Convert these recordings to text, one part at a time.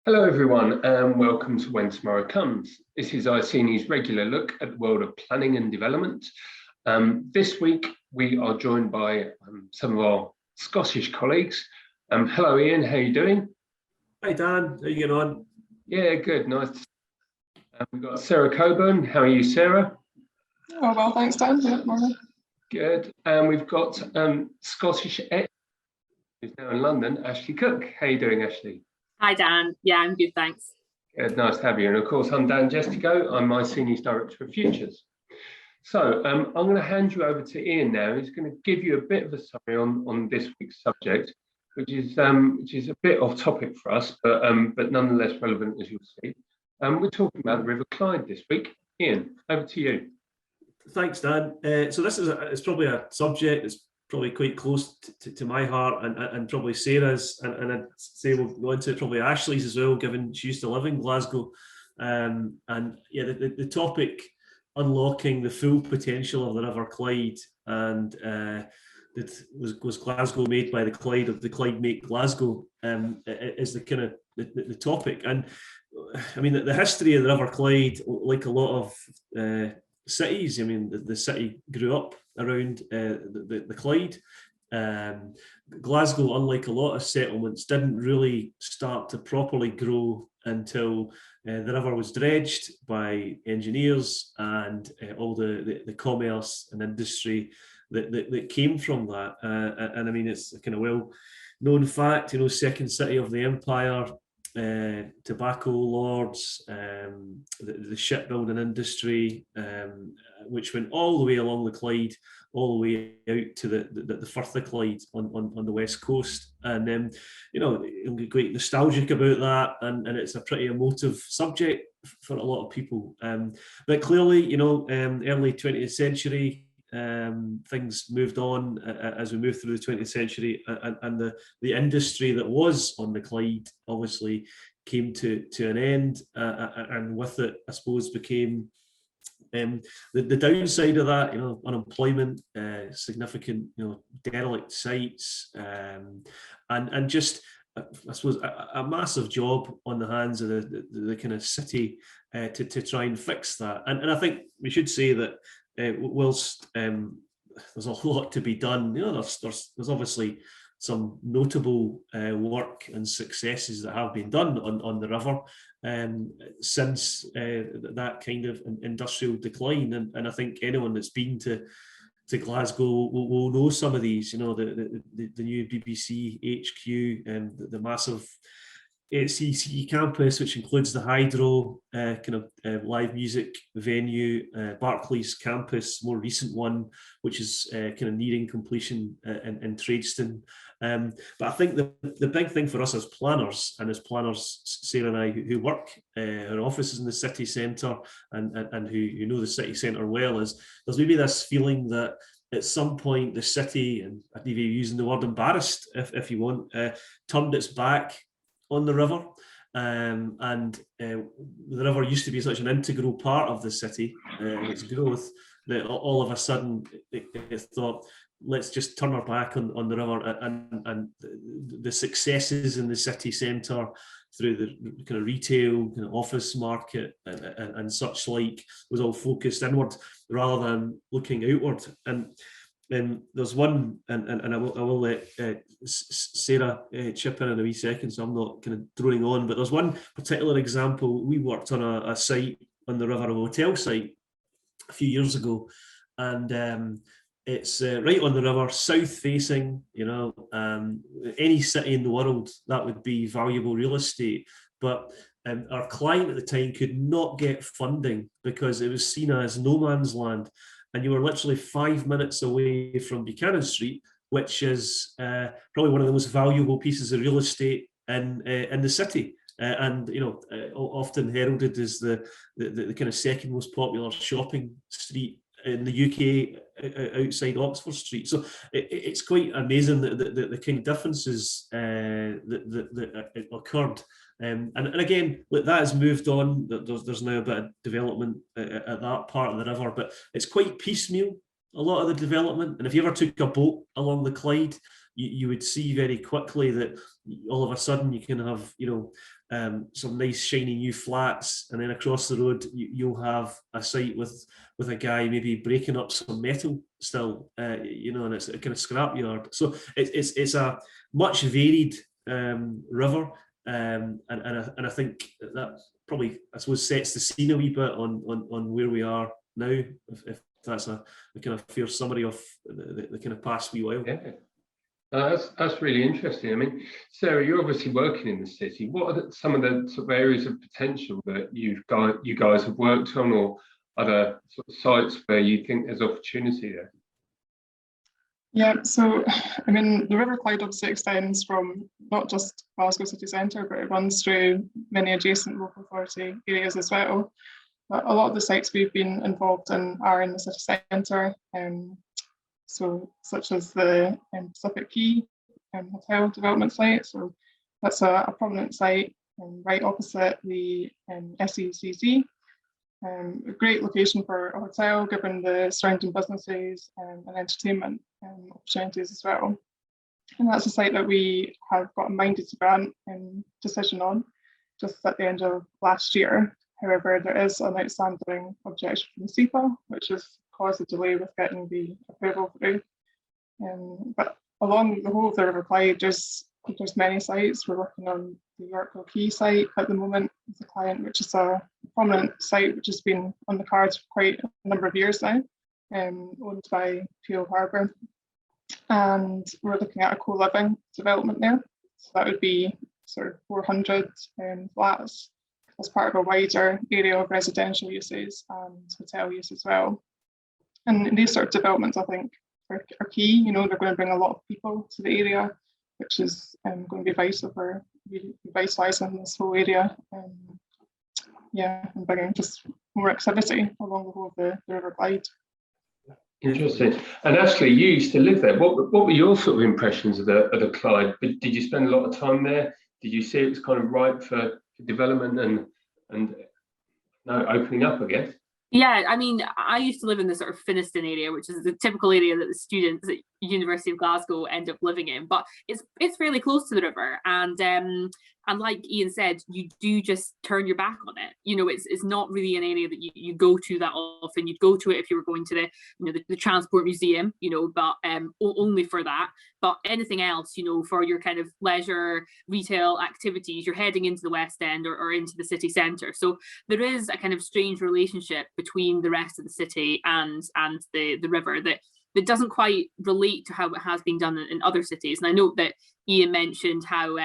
Hello everyone and welcome to When Tomorrow Comes. This is Iceni's regular look at the world of planning and development. This week we are joined by some of our Scottish colleagues. Hello Ian, how are you doing? Hi Dan, how you getting on? Yeah, good, nice. We've got Sara Cockburn. How are you, Sarah? Oh, well, thanks Dan. Good morning. Good. And we've got Scottish ex who's now in London, Ashleigh Cook. How are you doing, Ashleigh? Hi Dan, yeah, I'm good, thanks. Good, nice to have you. And of course, I'm Dan Jestico. I'm Iceni's Director of Futures. So I'm going to hand you over to Ian now. He's going to give you a bit of a summary on this week's subject, which is a bit off topic for us, but nonetheless relevant, as you'll see. We're talking about the River Clyde this week. Ian, over to you. Thanks Dan. So this is it's probably a subject that's probably quite close to my heart and probably Sarah's, and I'd say we'll go into it, probably Ashleigh's as well, given she used to live in Glasgow. And yeah, the topic, unlocking the full potential of the River Clyde, and was Glasgow made by the Clyde, or the Clyde make Glasgow, is the kind of the topic. And I mean, the history of the River Clyde, like a lot of cities, I mean, the city grew up around the Clyde. Glasgow, unlike a lot of settlements, didn't really start to properly grow until the river was dredged by engineers and all the commerce and industry that came from that. And I mean, it's a kind of well-known fact, you know, second city of the empire, tobacco lords, the shipbuilding industry, which went all the way along the Clyde, all the way out to the Firth of Clyde on the west coast. And you know, you'll get quite nostalgic about that, and it's a pretty emotive subject for a lot of people. But clearly, you know, early 20th century, things moved on as we moved through the 20th century, and the industry that was on the Clyde obviously came to an end, and with it, I suppose, became the downside of that, you know, unemployment, significant, you know, derelict sites, and just, I suppose, a massive job on the hands of the kind of city to try and fix that. And I think we should say that whilst there's a lot to be done, you know, there's obviously some notable work and successes that have been done on the river since that kind of industrial decline. And I think anyone that's been to Glasgow will know some of these, you know, the new BBC HQ and the massive Iceni campus, which includes the Hydro kind of live music venue, Barclays campus, more recent one, which is kind of nearing completion in Tradeston. But I think the big thing for us as planners, Sarah and I, who work in offices in the city centre and who know the city centre well, is there's maybe this feeling that at some point the city, and I'd even using the word embarrassed if you want, turned its back on the river, and the river used to be such an integral part of the city and its growth that all of a sudden it thought, let's just turn our back on the river, and the successes in the city centre through the kind of retail, kind of office market and such like was all focused inward rather than looking outward. And there's one, and I will let Sarah chip in a wee second, so I'm not kind of droning on, but there's one particular example. We worked on a site on the river, a hotel site, a few years ago, and it's right on the river, south facing, you know, any city in the world, that would be valuable real estate. But our client at the time could not get funding because it was seen as no man's land. And you were literally 5 minutes away from Buchanan Street, which is probably one of the most valuable pieces of real estate in the city. And, you know, often heralded as the kind of second most popular shopping street in the UK outside Oxford Street. So it's quite amazing the kind of differences that occurred. And again, that has moved on. There's now a bit of development at that part of the river, but it's quite piecemeal, a lot of the development. And if you ever took a boat along the Clyde, you would see very quickly that all of a sudden you can have, some nice shiny new flats, and then across the road you'll have a site with a guy maybe breaking up some metal still, and it's a kind of scrapyard. So it's a much varied river, and I think that probably, I suppose, sets the scene a wee bit on where we are now, if that's a kind of fair summary of the kind of past wee while. Yeah. That's really interesting. I mean, Sarah, you're obviously working in the city. What are some of the sort of areas of potential that you guys have worked on, or other sort of sites where you think there's opportunity there? Yeah, so I mean, the River Clyde obviously extends from not just Glasgow city centre, but it runs through many adjacent local authority areas as well. But a lot of the sites we've been involved in are in the city centre, so such as the Pacific Quay hotel development site. So that's a prominent site right opposite the SECC. A great location for a hotel, given the surrounding businesses and entertainment opportunities as well. And that's a site that we have got a minded to grant decision on just at the end of last year. However, there is an outstanding objection from the SEPA, which has caused a delay with getting the approval through. But along the whole of the River Clyde, there's many sites. We're working on the Yorkville Quay site at the moment with a client, which is a prominent site which has been on the cards for quite a number of years now, owned by Peel Harbour. And we're looking at a co-living development there. So that would be sort of 400 flats as part of a wider area of residential uses and hotel use as well. And these sort of developments, I think, are key. They're going to bring a lot of people to the area, which is going to be vital for revitalising this whole area. And bringing just more activity along the whole of the River Clyde. Interesting. And Ashleigh, you used to live there. What were your sort of impressions of the Clyde? Did you spend a lot of time there? Did you see it was kind of ripe for development and now opening up, I guess? Yeah, I mean, I used to live in the sort of Finnieston area, which is the typical area that the students at University of Glasgow end up living in. But it's fairly close to the river, and like Ian said, you do just turn your back on it. It's not really an area that you go to that often. You'd go to it if you were going to the Transport Museum, but only for that. But anything else, for your kind of leisure, retail activities, you're heading into the West End or into the city centre. So there is a kind of strange relationship between the rest of the city and the river that doesn't quite relate to how it has been done in other cities. And I note that Ian mentioned how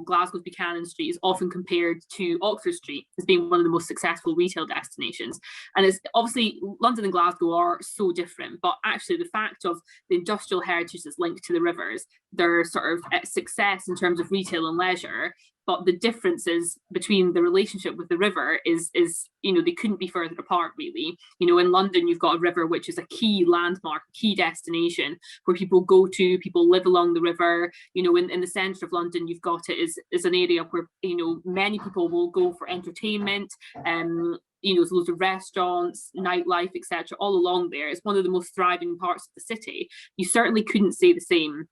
Glasgow's Buchanan Street is often compared to Oxford Street as being one of the most successful retail destinations. And it's obviously London and Glasgow are so different, but actually the fact of the industrial heritage that's linked to the rivers, their sort of success in terms of retail and leisure, but the differences between the relationship with the river is they couldn't be further apart, really. In London, you've got a river which is a key landmark, key destination where people go to, people live along the river. In the centre of London, you've got it is an area where many people will go for entertainment. There's loads of restaurants, nightlife, etc. all along there. It's one of the most thriving parts of the city. You certainly couldn't say the same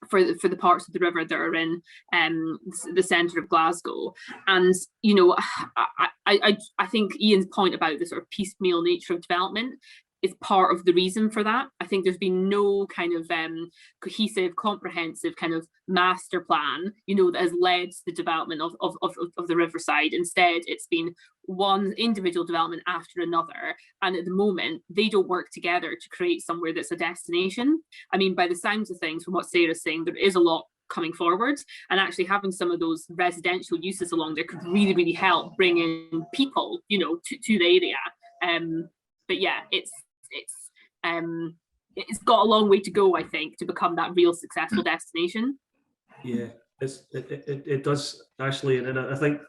for the parts of the river that are in the centre of Glasgow. And I think Ian's point about the sort of piecemeal nature of development is part of the reason for that. I think there's been no kind of cohesive, comprehensive kind of master plan, that has led to the development of the riverside. Instead, it's been one individual development after another. And at the moment, they don't work together to create somewhere that's a destination. I mean, by the sounds of things, from what Sarah's saying, there is a lot coming forward, and actually having some of those residential uses along there could really, really help bring in people, to the area. But yeah, it's got a long way to go, I think, to become that real successful destination. Yeah, it does, Ashleigh, and I think,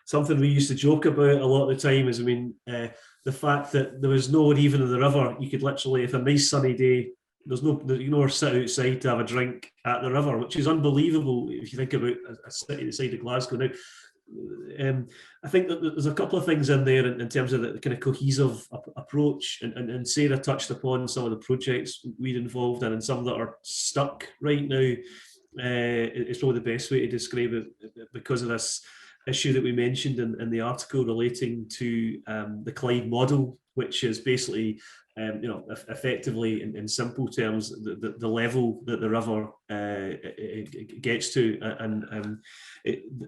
something we used to joke about a lot of the time is, the fact that there was no one even in the river. You could literally, if a nice sunny day, there's no sit outside to have a drink at the river, which is unbelievable if you think about a city the size of Glasgow now. I think that there's a couple of things in there in terms of the kind of cohesive approach, and Sarah touched upon some of the projects we're involved in, and some that are stuck right now. It's probably the best way to describe it, because of this issue that we mentioned in the article relating to the Clyde model, which is basically, effectively in simple terms, the level that the river gets to, and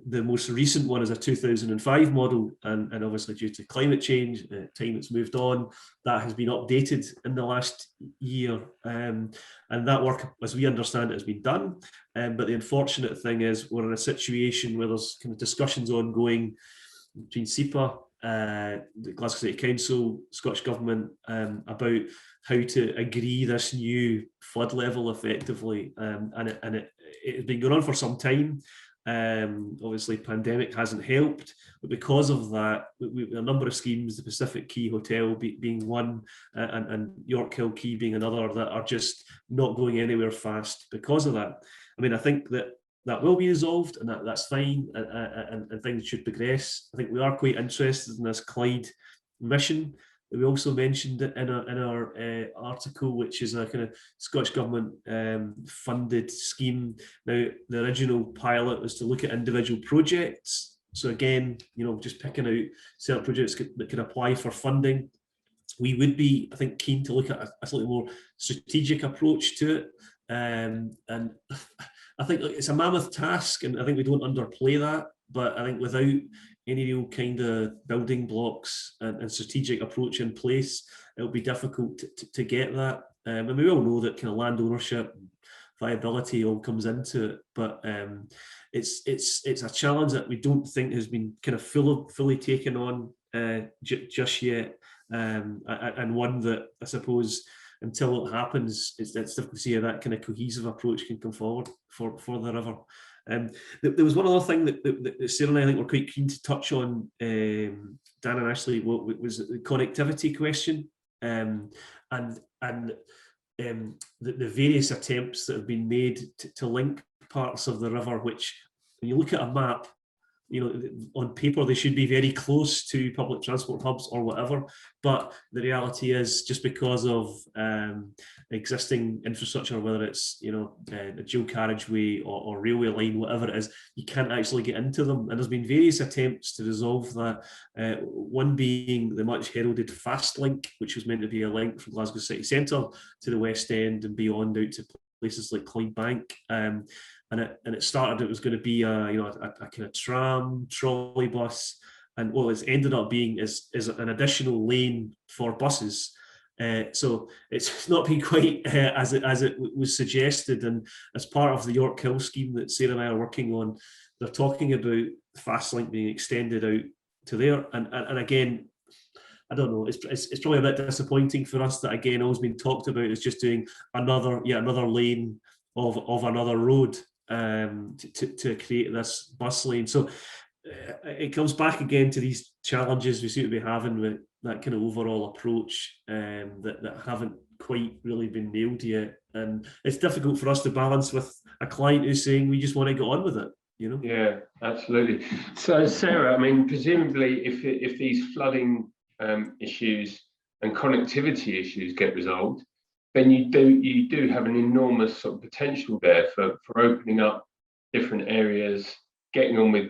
the most recent one is a 2005 model, and obviously due to climate change, time it's moved on, that has been updated in the last year, and that work, as we understand it, has been done. But the unfortunate thing is we're in a situation where there's kind of discussions ongoing between SEPA, the Glasgow City Council, Scottish Government, about how to agree this new flood level effectively, and it has been going on for some time. Obviously, pandemic hasn't helped, but because of that, a number of schemes, the Pacific Quay Hotel being one, and York Hill Quay being another, that are just not going anywhere fast because of that. I mean, I think that will be resolved, and that's fine, and things should progress. I think we are quite interested in this Clyde mission. We also mentioned it in our article, which is a kind of Scottish Government funded scheme. Now, the original pilot was to look at individual projects. So again, just picking out certain projects that can apply for funding. We would be, I think, keen to look at a slightly more strategic approach to it. And I think it's a mammoth task, and I think we don't underplay that. But I think without any real kind of building blocks and strategic approach in place, it'll be difficult to get that. And we all know that kind of land ownership, viability all comes into it. But it's a challenge that we don't think has been kind of fully taken on just yet, and one that I suppose, until it happens, it's difficult to see how that kind of cohesive approach can come forward for the river. There was one other thing that Sarah and I think were quite keen to touch on, Dan and Ashleigh, was the connectivity question, and the various attempts that have been made to link parts of the river, which, when you look at a map, on paper they should be very close to public transport hubs or whatever, but the reality is, just because of existing infrastructure, whether it's a dual carriageway or railway line, whatever it is, you can't actually get into them. And there's been various attempts to resolve that, one being the much heralded Fast Link, which was meant to be a link from Glasgow city centre to the West End and beyond out to places like Clyde Bank. And it started, it was going to be a kind of tram, trolley bus, and what it's ended up being is an additional lane for buses. So it's not been quite as it was suggested. And as part of the York Hill scheme that Sarah and I are working on, they're talking about Fastlink being extended out to there. And again, I don't know, it's probably a bit disappointing for us that, again, all's been talked about is just doing another lane of another road to create this bus lane. So it comes back again to these challenges we seem to be having with that kind of overall approach, that haven't quite really been nailed yet. And it's difficult for us to balance with a client who's saying we just want to get on with it. Yeah, absolutely. So Sarah, I mean, presumably if these flooding issues and connectivity issues get resolved, then you do have an enormous sort of potential there for opening up different areas, getting on with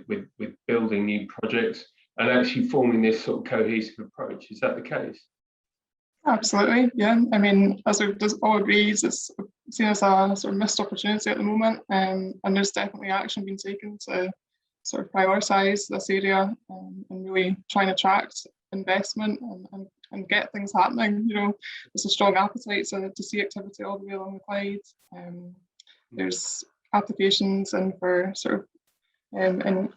building new projects, and actually forming this sort of cohesive approach. Is that the case? Absolutely, yeah. I mean, as we've just all agreed, it's seen as a sort of missed opportunity at the moment, and there's definitely action being taken to sort of prioritise this area, and really try and attract investment and get things happening. There's a strong appetite to see activity all the way along the Clyde. There's applications in for sort of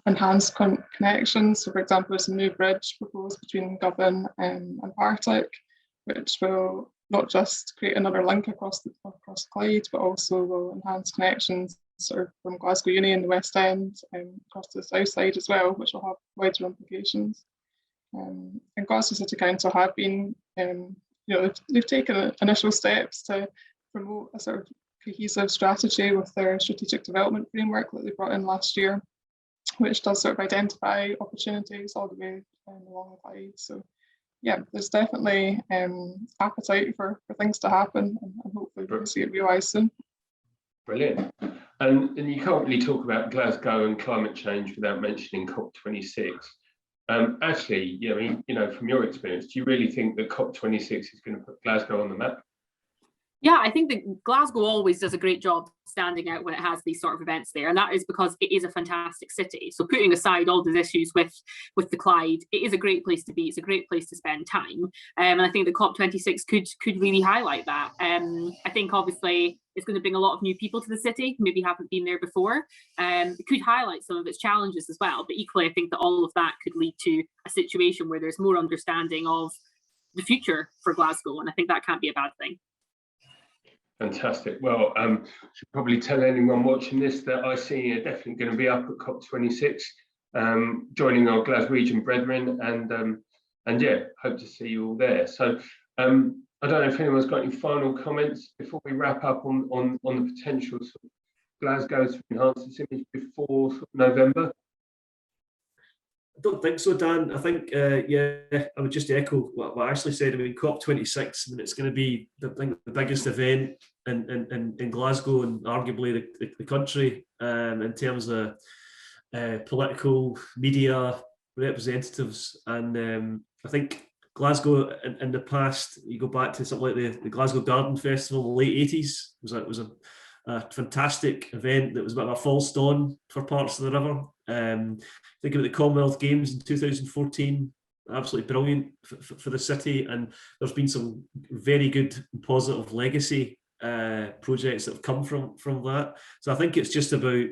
enhanced connections. So, for example, there's a new bridge proposed between Govan and Partick, which will not just create another link across Clyde, but also will enhance connections sort of from Glasgow Uni and the West End across to the south side as well, which will have wider implications. And Glasgow City Council have been, they've taken initial steps to promote a sort of cohesive strategy with their strategic development framework that they brought in last year, which does sort of identify opportunities all the way along the Clyde. So yeah, there's definitely appetite for things to happen, and hopefully we'll see it realised soon. Brilliant. And you can't really talk about Glasgow and climate change without mentioning COP26. Ashleigh, yeah, I mean, you know, from your experience, do you really think that COP26 is going to put Glasgow on the map? Yeah, I think that Glasgow always does a great job standing out when it has these sort of events there, and that is because it is a fantastic city. So putting aside all those issues with the Clyde, it is a great place to be. It's a great place to spend time, and I think the COP26 could really highlight that. I think obviously it's going to bring a lot of new people to the city who maybe haven't been there before. It could highlight some of its challenges as well, but equally I think that all of that could lead to a situation where there's more understanding of the future for Glasgow, and I think that can't be a bad thing. Fantastic. Well, should probably tell anyone watching this that Iceni are definitely going to be up at COP26, joining our Glaswegian brethren, and yeah, hope to see you all there. So I don't know if anyone's got any final comments before we wrap up on the potential sort of Glasgow to enhance its image before sort of November. I don't think so, Dan. I think, yeah, I would just echo what Ashleigh said. I mean, COP26, I mean, it's going to be, I think, the biggest event in Glasgow and arguably the country in terms of political media representatives. And I think Glasgow in the past, you go back to something like the Glasgow Garden Festival in the late 80s, was a fantastic event that was a bit of a false dawn for parts of the river. Think about the Commonwealth Games in 2014, absolutely brilliant for the city, and there's been some very good positive legacy projects that have come from that. So I think it's just about,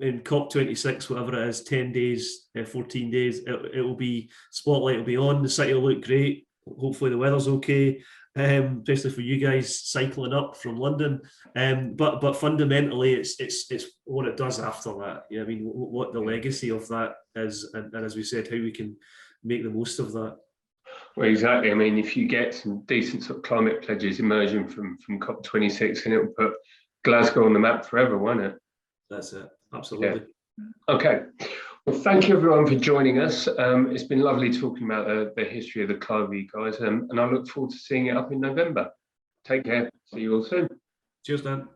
in COP26, whatever it is, 10 days, 14 days, it will be, spotlight will be on, the city will look great, hopefully the weather's okay, especially for you guys cycling up from London. But fundamentally, it's what it does after that. Yeah, I mean, what the legacy of that is, and as we said, how we can make the most of that. Well, exactly. I mean, if you get some decent sort of climate pledges emerging from COP26, and it will put Glasgow on the map forever, won't it? That's it. Absolutely. Yeah. Okay. Well, thank you everyone for joining us. It's been lovely talking about the history of the Clyde with you guys, and I look forward to seeing it up in November. Take care. See you all soon. Cheers, Dan.